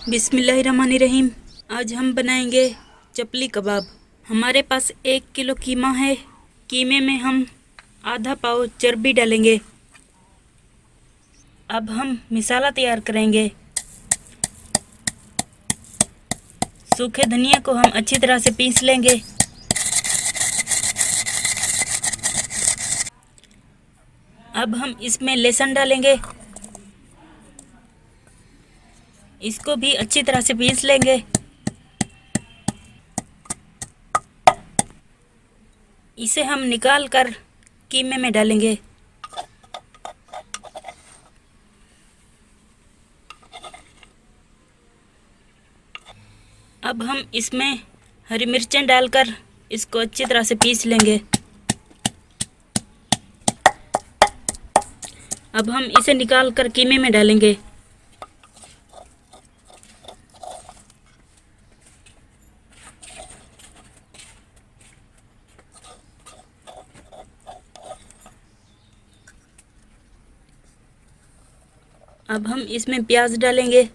बिस्मिल्लाहिर्रहमानिर्रहीम। आज हम बनाएंगे चपली कबाब। हमारे पास 1 किलो कीमा है। कीमे में हम आधा पाव चर्बी डालेंगे। अब हम मसाला तैयार करेंगे। सूखे धनिया को हम अच्छी तरह से पीस लेंगे। अब हम इसमें लहसुन डालेंगे। इसको भी अच्छी तरह से पीस लेंगे। इसे हम निकाल कर कीमे में डालेंगे। अब हम इसमें हरी मिर्चें डालकर इसको अच्छी तरह से पीस लेंगे। अब हम इसे निकाल कर कीमे में डालेंगे। अब हम इसमें प्याज डालेंगे।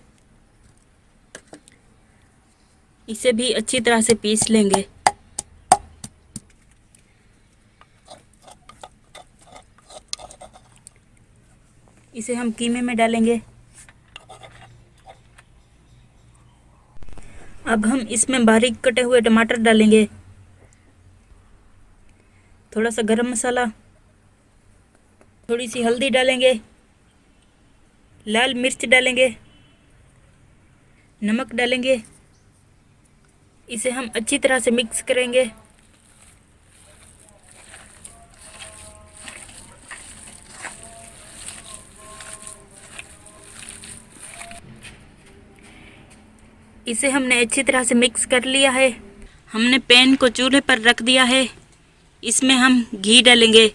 इसे भी अच्छी तरह से पीस लेंगे। इसे हम कीमे में डालेंगे। अब हम इसमें बारीक कटे हुए टमाटर डालेंगे। थोड़ा सा गरम मसाला, थोड़ी सी हल्दी डालेंगे, लाल मिर्च डालेंगे, नमक डालेंगे। इसे हम अच्छी तरह से मिक्स करेंगे। इसे हमने अच्छी तरह से मिक्स कर लिया है। हमने पैन को चूल्हे पर रख दिया है। इसमें हम घी डालेंगे।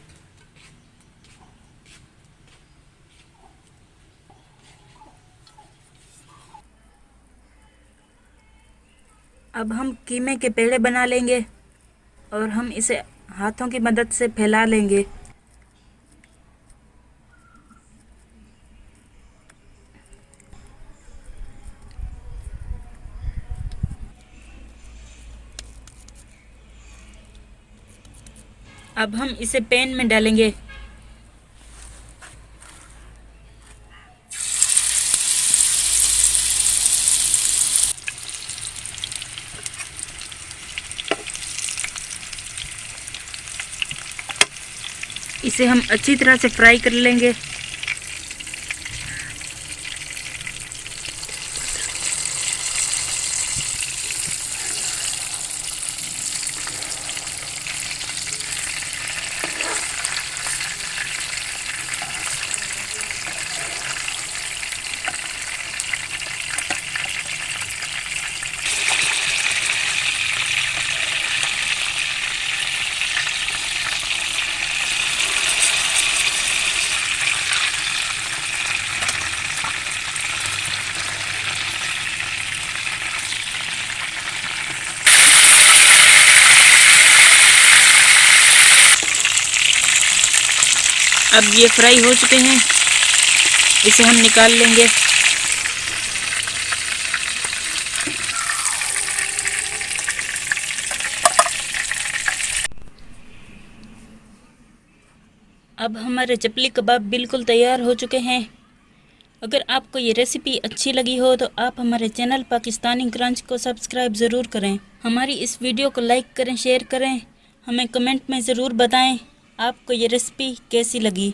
अब हम कीमे के पेड़े बना लेंगे और हम इसे हाथों की मदद से फैला लेंगे। अब हम इसे पैन में डालेंगे। इसे हम अच्छी तरह से फ्राई कर लेंगे। अब ये फ्राई हो चुके हैं। इसे हम निकाल लेंगे। अब हमारे चपली कबाब बिल्कुल तैयार हो चुके हैं। अगर आपको ये रेसिपी अच्छी लगी हो तो आप हमारे चैनल पाकिस्तानी क्रंच को सब्सक्राइब ज़रूर करें। हमारी इस वीडियो को लाइक करें, शेयर करें। हमें कमेंट में ज़रूर बताएं आपको ये रेसिपी कैसी लगी।